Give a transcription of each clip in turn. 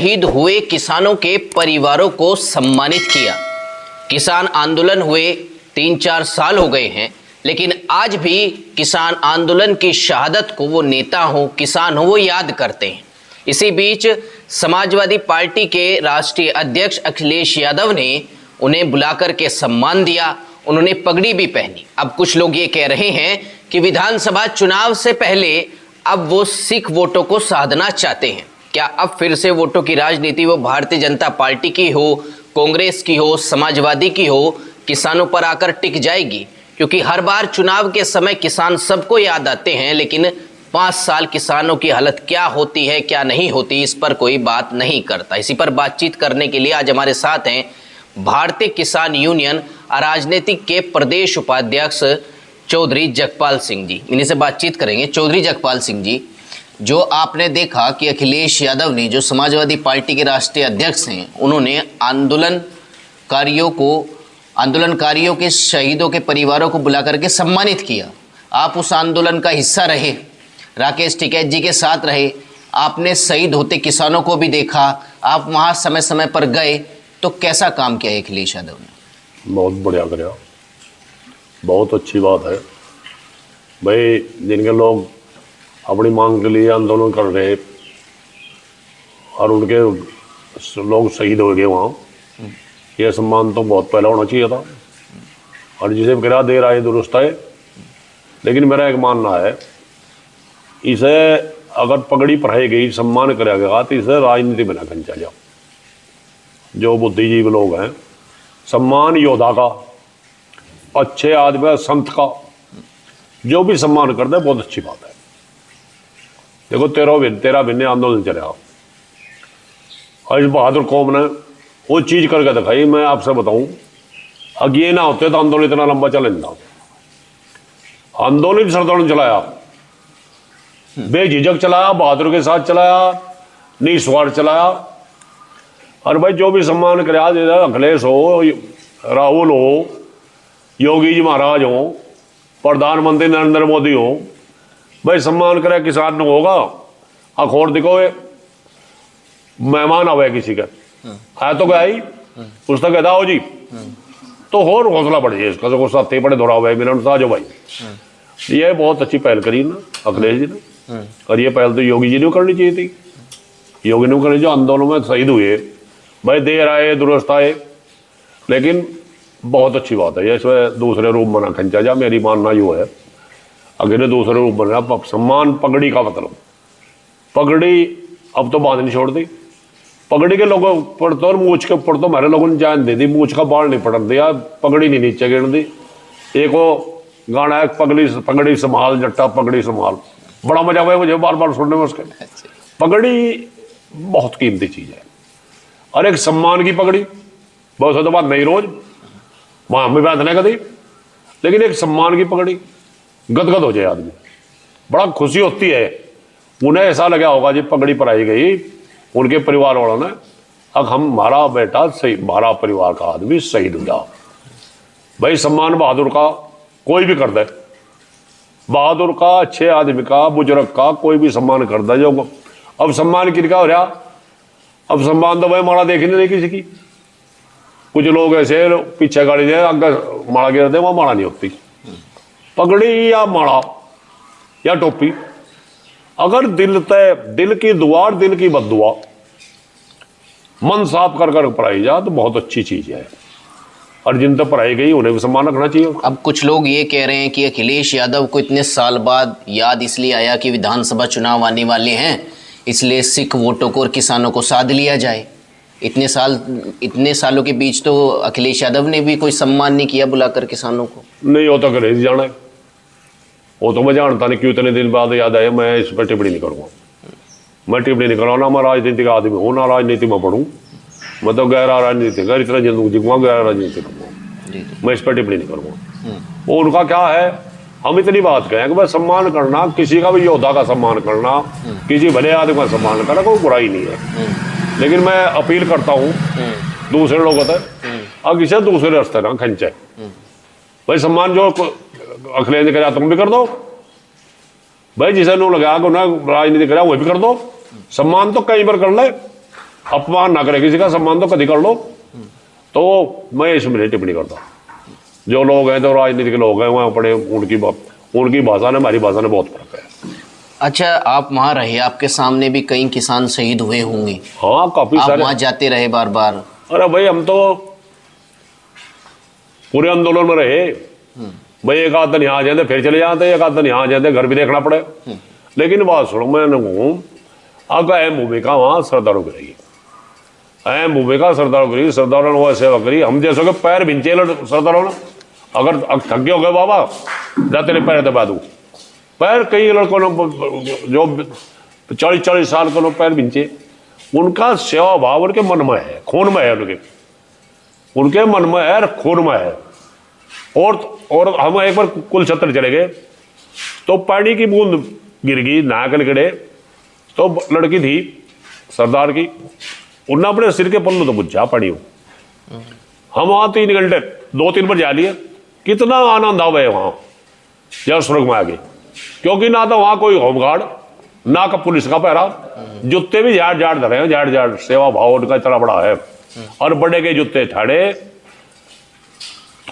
शहीद हुए किसानों के परिवारों को सम्मानित किया। किसान आंदोलन हुए 3-4 साल हो गए हैं, लेकिन आज भी किसान आंदोलन की शहादत को वो नेता हो, किसान हो, वो याद करते हैं। इसी बीच समाजवादी पार्टी के राष्ट्रीय अध्यक्ष अखिलेश यादव ने उन्हें बुलाकर के सम्मान दिया। उन्होंने पगड़ी भी पहनी। अब कुछ लोग ये कह रहे हैं कि विधानसभा चुनाव से पहले अब वो सिख वोटों को साधना चाहते हैं। क्या अब फिर से वोटों की राजनीति वो भारतीय जनता पार्टी की हो, कांग्रेस की हो, समाजवादी की हो, किसानों पर आकर टिक जाएगी? क्योंकि हर बार चुनाव के समय किसान सबको याद आते हैं, लेकिन 5 साल किसानों की हालत क्या होती है, क्या नहीं होती, इस पर कोई बात नहीं करता। इसी पर बातचीत करने के लिए आज हमारे साथ हैं भारतीय किसान यूनियन अराजनीतिक के प्रदेश उपाध्यक्ष चौधरी जगपाल सिंह जी। इन्हीं से बातचीत करेंगे। चौधरी जगपाल सिंह जी, जो आपने देखा कि अखिलेश यादव ने, जो समाजवादी पार्टी के राष्ट्रीय अध्यक्ष हैं, उन्होंने आंदोलनकारियों के शहीदों के परिवारों को बुला करके सम्मानित किया। आप उस आंदोलन का हिस्सा रहे, राकेश टिकैत जी के साथ रहे, आपने शहीद होते किसानों को भी देखा, आप वहाँ समय समय पर गए, तो कैसा काम किया अखिलेश यादव ने? बहुत बढ़िया कराया, बहुत अच्छी बात है भाई। जिनके लोग अपनी मांग के लिए आंदोलन कर रहे और उनके लोग शहीद हो गए वहाँ, ये सम्मान तो बहुत पहले होना चाहिए था। और जिसे गिरा दे रहा है दुरुस्त है, लेकिन मेरा एक मानना है, इसे अगर पगड़ी पढ़ाई गई, सम्मान कराया गया, तो इसे राजनीति में ना खंचा जाओ। जो बुद्धिजीवी लोग हैं, सम्मान योद्धा का, अच्छे आदमी, संत का, जो भी सम्मान करते हैं, बहुत अच्छी बात है। देखो तेरा भिन्न आंदोलन चला और इस बहादुर कौम ने वो चीज करके दिखाई। मैं आपसे बताऊं, अगर ये ना होते तो आंदोलन इतना लंबा चले ना। आंदोलन सरदौलन चलाया, बेझिझक चलाया, बहादुर के साथ चलाया, निस्वार्थ चलाया। और भाई जो भी सम्मान कराया, अखिलेश हो, राहुल हो, योगी जी महाराज हो, प्रधानमंत्री नरेंद्र मोदी हो, भाई सम्मान करे किसान ने होगा। अखोर दिखो, मेहमान आवे किसी का है तो गया ही, उस तक कहता हो जी, तो और हौसला बढ़ जाए इसका, तो साथी बड़े दौड़ा हुआ है मेरा जो भाई। ये बहुत अच्छी पहल करी ना अखिलेश जी ने, और ये पहल तो योगी जी ने करनी चाहिए थी। योगी ने करनी, जो आंदोलन में शहीद हुए, भाई देर आए दुरुस्त आए, लेकिन बहुत अच्छी बात है। ये इसमें दूसरे रूप में ना खंचा जा, मेरी मानना यो है। अगर दूसरे रूप बन रहा सम्मान, पगड़ी का मतलब, पगड़ी अब तो बांधनी छोड़ दी। पगड़ी के लोगों पर तो, मूछ के ऊपर तो हमारे लोगों ने जान दे दी, मूछ का बाल नहीं पटक दिया, पगड़ी नहीं नीचे गिर दी। एक वो गाना है, पगड़ी संभाल जट्टा पगड़ी संभाल, बड़ा मजा हुआ मुझे बार बार सुनने में उसके। पगड़ी बहुत कीमती चीज है, और एक सम्मान की पगड़ी, बहुत तो बात नहीं रोज वहां में बांधने का दी, लेकिन एक सम्मान की पगड़ी, गदगद हो जाए आदमी, बड़ा खुशी होती है। उन्हें ऐसा लगा होगा जी पगड़ी पराई गई, उनके परिवार वालों ने, अब हमारा बेटा सही, हमारा परिवार का आदमी शहीद हो जाओ। भाई सम्मान बहादुर का कोई भी कर दे, बहादुर का, अच्छे आदमी का, बुजुर्ग का, कोई भी सम्मान कर दे। जो अब सम्मान किसका हो रहा, अब सम्मान तो भाई माड़ा देखने नहीं किसी की। कुछ लोग ऐसे पीछे गाड़ी दे, आगे माड़ा गिर दे, वहां माड़ा नहीं होती। पगड़ी या माड़ा या टोपी, अगर दिल की दुआ, दिल की बद्दुआ, मन साफ कर कर पढ़ाई जा, तो बहुत अच्छी चीज है। और जिन तक पढ़ाई गई उन्हें भी सम्मान रखना चाहिए। अब कुछ लोग ये कह रहे हैं कि अखिलेश यादव को इतने साल बाद याद इसलिए आया कि विधानसभा चुनाव आने वाले हैं, इसलिए सिख वोटों को और किसानों को साध लिया जाए। इतने सालों के बीच तो अखिलेश यादव ने भी कोई सम्मान नहीं किया बुलाकर किसानों को। नहीं, वो तो अखिलेश जाना है, वो तो मैं जानता नहीं क्यों इतने दिन बाद याद आया। मैं इस पर टिप्पणी नहीं करूँगा, मैं टिप्पणी नहीं करूँगा। ना मैं राजनीतिक आदमी हूँ, ना राजनीति में पढ़ूँ, मैं तो गहरा राजनीतिक, इतना जल्द जीऊँगा, गहरा राजनीतिक करूँगा, मैं इस पर टिप्पणी नहीं करूँगा। वो उनका क्या है, हम इतनी बात कहें कि भाई सम्मान करना, किसी का भी योद्धा का सम्मान करना, किसी भले आदमी का सम्मान करना, कोई बुराई नहीं है। लेकिन मैं अपील करता हूँ दूसरे लोगों तक, अब इसे दूसरे रास्ते ना खंचे। भाई सम्मान जो अखिलेश ने करा, तुम भी कर दो। भाई जिसे नु लगा राजनीति करा, वो भी कर दो। सम्मान तो कई बार कर ले, अपमान ना करे किसी का, सम्मान तो कभी कर लो। तो मैं इसमें नहीं टिप्पणी करता। जो लोग हैं, जो राजनीतिक लोग हैं, वहाँ अपने उनकी भाषा ने हमारी भाषा में बहुत फर्क है। अच्छा, आप वहाँ रहे, आपके सामने भी कई किसान शहीद हुए होंगे। हाँ, काफी आप सारे। वहाँ जाते रहे बार बार। अरे भाई, हम तो पूरे आंदोलन में रहे भाई। एक आध दिन यहाँ आ जाते, फिर चले जाते, एक आध दिन यहाँ आ जाते, घर भी देखना पड़े। लेकिन बात सुनो, मैं कहूँ अगर अहम भूमिका वहाँ सरदारों की रही, अहम भूमिका सरदारों की रही। सरदारों ने वो सेवा करी, हम जैसे के पैर भिंचे सरदारों ने। अगर थक गए हो गए बाबा, जाते नहीं पैर दबा दूँ पैर। कई लड़कों ने जो 40-40 साल के लोग पैर भिंचे, उनका सेवा भाव उनके मन में है, खून में है, उनके मन में है, खून में है। और हम एक बार कुल छत्र चले गए तो पानी की बूंद गिर गई, नाक निकले। तो लड़की थी सरदार की, उन्होंने अपने सिर के पल्लू तो बुझा पानी हो। हम वहां 3 घंटे 2-3 बार जा लिए। कितना आनंद आवे वहां जब स्वर्ग में आ गए, क्योंकि ना तो वहां कोई होमगार्ड, ना का पुलिस का पहरा, जूते भी झाड़ झाड़ धरे हैं, झाड़ झाड़। सेवा भाव उनका इतना बड़ा है, और बड़े के जूते ठाड़े,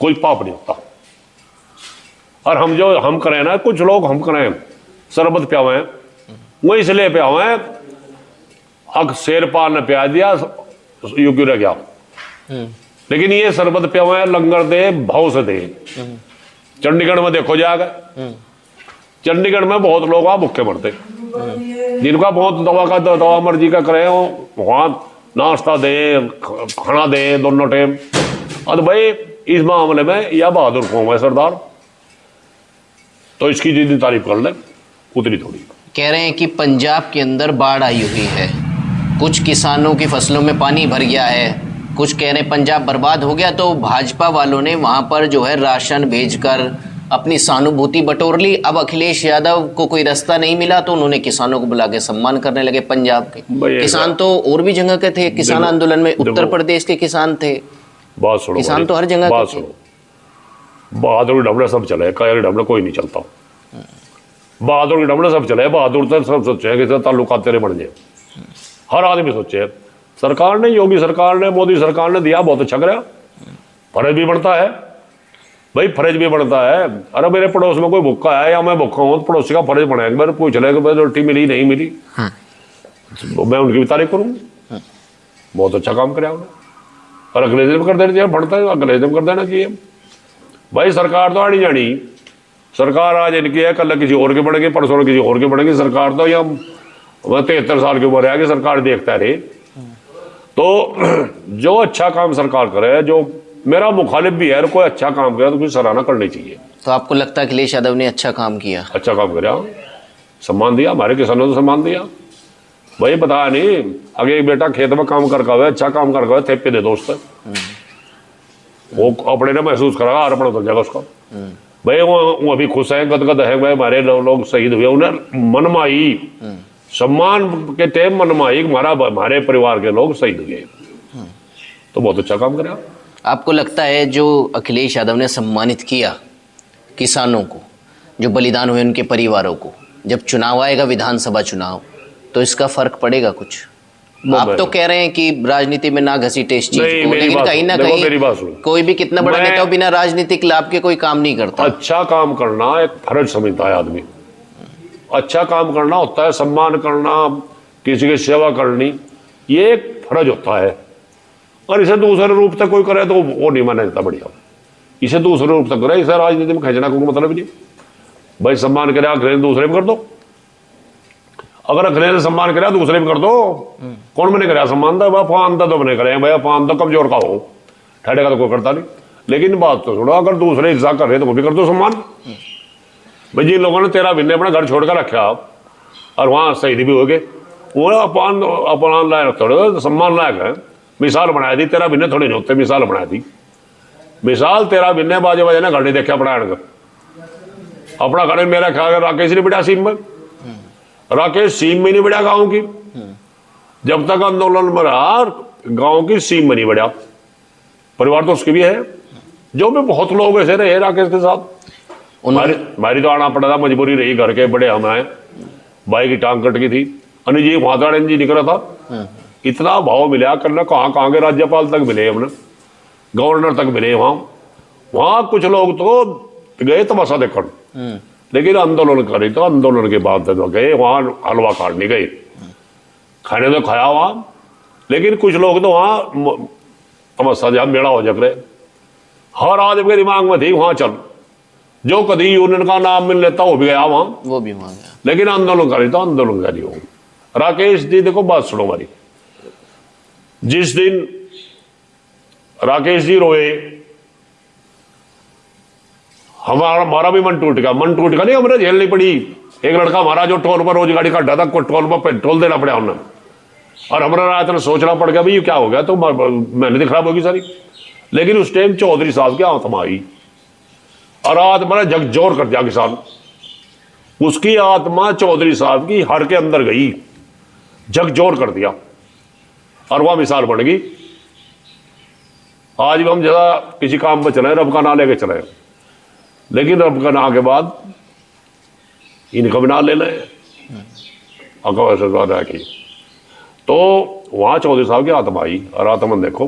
कोई पाप नहीं होता। और हम करें ना, कुछ लोग हम करें शरबत प्यावे, वो इसलिए प्यावे अग शेर पाल ने प्या दिया, योग्य रह गया। लेकिन ये शरबत प्यावे लंगर दे, भाव से दे। चंडीगढ़ में देखो जाकर, चंडीगढ़ में बहुत लोग वहां भूखे मरते, जिनका बहुत दवा मर्जी का करे, वहां नाश्ता दे, खाना दे दोनों टाइम। अब भाई इस मामले में यह बहादुर कौम है सरदार, तो इसकी जितनी तारीफ कर ले उतनी थोड़ी। कह रहे हैं कि पंजाब के अंदर बाढ़ आई हुई है, कुछ किसानों की फसलों में पानी भर गया है, कुछ कह रहे हैं पंजाब बर्बाद हो गया। तो भाजपा वालों ने वहां पर जो है राशन भेजकर अपनी सहानुभूति बटोर ली। अब अखिलेश यादव को कोई रास्ता नहीं मिला तो उन्होंने किसानों को बुला के सम्मान करने लगे। पंजाब के किसान तो और भी जगह के थे, किसान आंदोलन में उत्तर प्रदेश के किसान थे। बात सुनो, किसान तो हर जगह बात के थे। सुनो, बहादुर डबले सब चले, कायर डबले कोई नहीं चलता। बहादुर के डबले सब चले, बहादुर तो सब सोचे कि ताल्लुकात तेरे बन जाए, हर आदमी सोचे। सरकार ने, योगी सरकार ने, मोदी सरकार ने दिया, बहुत अच्छा करा। फर्ज भी बढ़ता है भाई, फर्ज भी बढ़ता है। अरे मेरे पड़ोस में कोई भूखा है या मैं भूखा हूँ, तो पड़ोसी का फर्ज बना है मेरे पूछ ले कि भाई रोटी मिली नहीं मिली, तो मैं उनकी भी तारीफ करूँगा। बहुत अच्छा काम कराया उन्होंने। और अंग्रेजी में कर देना चाहिए, बढ़ता है अंग्रेजी में कर देना चाहिए भाई। सरकार तो आनी जानी, सरकार आज इनकी है, कल किसी और के बढ़ेगी, परसों किसी और के बढ़ेगी। सरकार तो या 73 साल की उम्र है कि सरकार देखता रहे। तो जो अच्छा काम सरकार करे, जो मेरा मुखालिफ भी है, कोई अच्छा काम करे तो कुछ सराहना करनी चाहिए। तो आपको लगता है अखिलेश यादव ने अच्छा काम किया? अच्छा काम कराया, सम्मान दिया, हमारे किसानों को सम्मान दिया भाई। पता नहीं अगे एक बेटा खेत में काम कर हुआ, अच्छा काम कर हुआ, थेपे दे दोस्त वो अपने ने महसूस करा, अर्पण हो जाएगा उसका भाई। वो अभी खुश है, गदगद है भाई, हमारे लोग शहीद हुए, उन्हें मनमाई सम्मान के टाइम मनमाई हमारे परिवार के लोग शहीद हुए, तो बहुत अच्छा काम कराया। आपको लगता है जो अखिलेश यादव ने सम्मानित किया किसानों को, जो बलिदान हुए उनके परिवारों को, जब चुनाव आएगा विधानसभा चुनाव, तो इसका फर्क पड़ेगा कुछ? आप तो कह रहे हैं कि राजनीति में ना घसीटे इस चीज को, लेकिन कहीं ना कहीं कोई भी कितना बड़ा नेता हो, बिना राजनीतिक लाभ के कोई काम नहीं करता। अच्छा काम करना एक फर्ज समझता है आदमी। अच्छा काम करना होता है, सम्मान करना, किसी की सेवा करनी, ये एक फर्ज होता है। और इसे दूसरे रूप से कोई करे तो वो नहीं माना जाता बढ़िया। इसे दूसरे रूप से करे, इसे राजनीति में खींचना कोई मतलब नहीं भाई। सम्मान करे अखिलेश दूसरे में कर दो, अगर अखिलेश ने सम्मान कराया दूसरे में कर दो। कौन मैंने कराया सम्मान? था अफवान तो मैंने करे भाई, अफवान तो कमजोर का हो, ठहरे का तो कोई करता नहीं। लेकिन बात तो सुनो, अगर दूसरे हिस्सा कर रहे तो वो भी कर दो सम्मान भाई। जिन लोगों ने 13 महीने अपना घर छोड़कर रखा और वहां शहीद भी हो गए, वो अपमान लायक थोड़े, सम्मान लायक है। मिसाल बनाई थी 13 महीने थोड़ी नहीं होते, मिसाल बनाई थी। मिसाल 13 महीने बाजे बाजे ने घर नहीं देखा अपना अपना घर। मेरा ख्याल राकेश नहीं बढ़ा सीम में, राकेश सीम में नहीं बढ़ा गाँव की। जब तक आंदोलन में रहा गाँव की सीम में नहीं बढ़ा। परिवार तो उसके भी है, जो भी बहुत लोग ऐसे रहे राकेश के साथ। हमारी तो आना पड़ा था, मजबूरी रही, घर के बड़े हम आए, भाई की टांग कट गई थी। अनिल जी वहां था, जी निकला था, इतना भाव मिला करना, कहाँ कहाँ के राज्यपाल तक मिले हमने, गवर्नर तक मिले। वहाँ कुछ लोग तो गए तमाशा देखने, लेकिन आंदोलन करे तो आंदोलन के बाद तो गए वहाँ हलवा खाने गए, खाने तो खाया वहाँ, लेकिन कुछ लोग तो वहाँ तमाशा जहाँ मेड़ा हो जग रहे। हर आदमी के दिमाग में थी वहाँ चल, जो कभी यूनियन का नाम मिल लेता वो भी गया वहाँ, वो भी वहाँ गया, लेकिन आंदोलन करी तो आंदोलन करी हो। राकेश जी देखो बात सुनो हमारी, जिस दिन राकेश जी रोए हमारा भी मन टूट गया। मन टूट गया नहीं, हमें झेलनी पड़ी। एक लड़का हमारा जो टोल पर रोज गाड़ी काटा था, टोल पर पेट्रोल देना पड़ा उन्हें, और हमारा रात में सोचना पड़ गया भाई क्या हो गया, तो मेहनत खराब होगी सारी। लेकिन उस टाइम चौधरी साहब की आत्मा आई और आत्मा ने झकझोर कर दिया किसान। उसकी आत्मा चौधरी साहब की हर के अंदर गई, झकझोर कर दिया, और वह मिसाल बन गई। आज भी हम जरा किसी काम पर चले, रब का नाम लेके चले, लेकिन रब का नाम के बाद इनका भी नाम ले लें सरकार की। तो वहां चौधरी साहब की आत्मा आई, और आत्मा देखो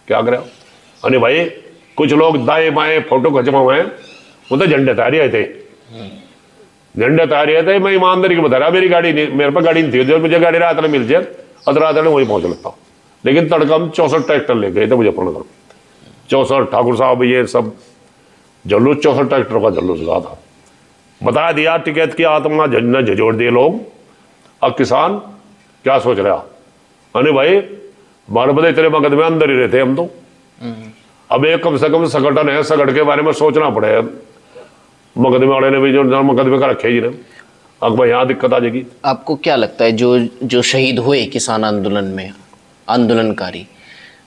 क्या करे। अरे भाई कुछ लोग दाएं बाएं फोटो खिंचवाए हैं, वो तो झंडे तैयारी आए थे, झंडे तैयारी आए थे। मैं ईमानदारी को बता रहा, मेरी गाड़ी नहीं, मेरे पास गाड़ी नहीं थी, जो मुझे गाड़ी रात में मिल जाए रात में वही पहुंच लगता। लेकिन तड़का हम 64 ट्रैक्टर ले गए थे मुजफ्फरनगर, 64 ठाकुर साहब ये सब जुलूस, 64 ट्रैक्टर का जुलूस लगा था। बता दिया टिकैत की आत्मा न झोड़ दिए लोग। अब किसान क्या सोच रहा, अरे भाई हमारे बदे तेरे मुकदमे अंदर ही रहते हम तो। अब एक कम से कम संगठन है, संगठन के बारे में सोचना पड़े। मुकदमे वाले ने भी जो मुकदमे का रखे जी ने, अब भाई यहाँ दिक्कत आ जाएगी। आपको क्या लगता है जो शहीद हुए किसान आंदोलन में आंदोलनकारी,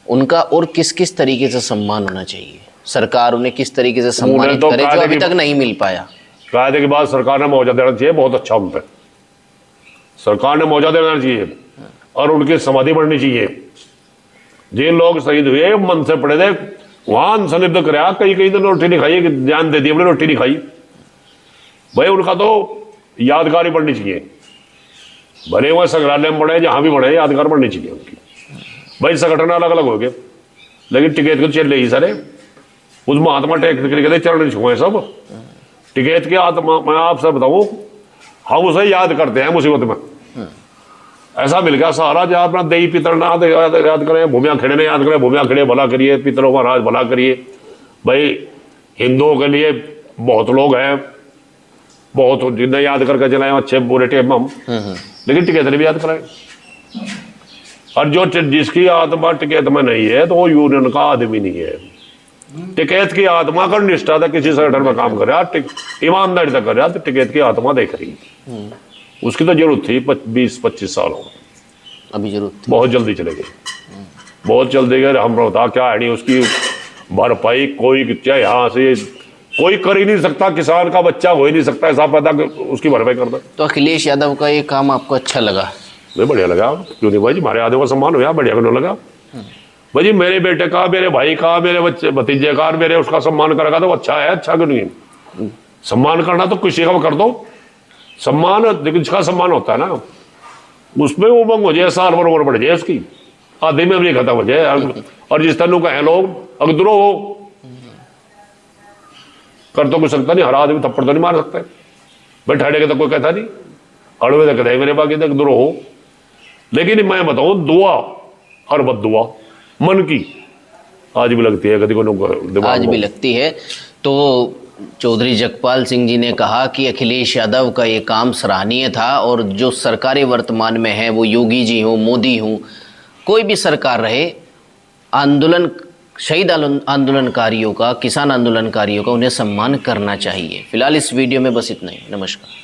उनका और किस किस तरीके से सम्मान होना चाहिए? सरकार उन्हें किस तरीके से सम्मानित तो करे जो अभी तक नहीं मिल पाया? कायदे के बाद सरकार ने मुआवजा देना चाहिए, बहुत अच्छा उन पर सरकार ने मुआवजा देना चाहिए, और उनकी समाधि बढ़नी चाहिए। जिन लोग शहीद हुए मन से पड़े थे वहां अनसनिध कराया, कई कई दिन रोटी नहीं खाई, जान दे दी अपने, रोटी नहीं खाई भाई। उनका तो यादगारी बढ़नी चाहिए, भले वह संग्रहालय में बढ़े जहां भी बढ़े, यादगार बढ़नी चाहिए उनकी। भाई संगठन अलग अलग हो गए, लेकिन टिकैत को चल रही सारे उस महात्मा टेक चरण छुए सब। टिकैत की आत्मा मैं आपसे बताऊं, हम उसे याद करते हैं मुसीबत में। ऐसा मिल गया सहारा जहाँ अपना देई पितर ना याद करें, भूमिया खेड़े ने याद करें, भूमिया खेड़े भला करिए, पितरों का राज भला करिए। भाई हिंदुओं के लिए बहुत लोग हैं, बहुत जिन्हें याद करके चलाए अच्छे बुरे टेम हम, लेकिन टिकैत ने भी याद कराए। और जो जिसकी आत्मा टिकैत में नहीं है तो वो यूनियन का आदमी नहीं है। टिकैत की आत्मा कर निष्ठा था, किसी संगठन में काम कर रहा, ईमानदारी तक कर रहा, तो टिकैत की आत्मा देख रही। उसकी तो जरूरत थी 20-25 साल हो, अभी जरूरत थी, बहुत जल्दी चले गए, बहुत जल्दी गए। हम बता क्या है नहीं उसकी भरपाई, कोई चाहे यहाँ से कोई कर ही नहीं सकता, किसान का बच्चा हो ही नहीं सकता ऐसा पैदा उसकी भरपाई कर दे। तो अखिलेश यादव का ये काम आपको अच्छा लगा? नहीं बढ़िया लगा, क्यों नहीं भाई जी, हमारे आदमी का सम्मान हुआ, बढ़िया क्यों लगा भाई जी। मेरे बेटे का, मेरे भाई का, मेरे बच्चे भतीजे का, मेरे उसका सम्मान करेगा तो अच्छा है, अच्छा क्यों नहीं? सम्मान करना तो किसी का कर दो, सम्मान जिसका सम्मान होता है ना उसमें उमंग हो जाए, साल भर उम्र बढ़ जाए उसकी, आधे में भी खत्म हो जाए। और जिस तरह कहें लोग अगदरो हो कर तो कुछ सकता नहीं, हर आदमी थप्पड़ तो नहीं मार सकता, भाई ठाड़े के तो कोई कहता नहीं, अड़वे तक कहते मेरे बाकी तक अगदरो हो। लेकिन मैं बताऊं दुआ और बद दुआ मन की आज भी लगती है, कभी को दिमाग आज भी लगती है। तो चौधरी जगपाल सिंह जी ने कहा कि अखिलेश यादव का ये काम सराहनीय था, और जो सरकारें वर्तमान में है वो योगी जी हो, मोदी हो, कोई भी सरकार रहे, आंदोलन शहीद आंदोलनकारियों का, किसान आंदोलनकारियों का उन्हें सम्मान करना चाहिए। फिलहाल इस वीडियो में बस इतना ही। नमस्कार।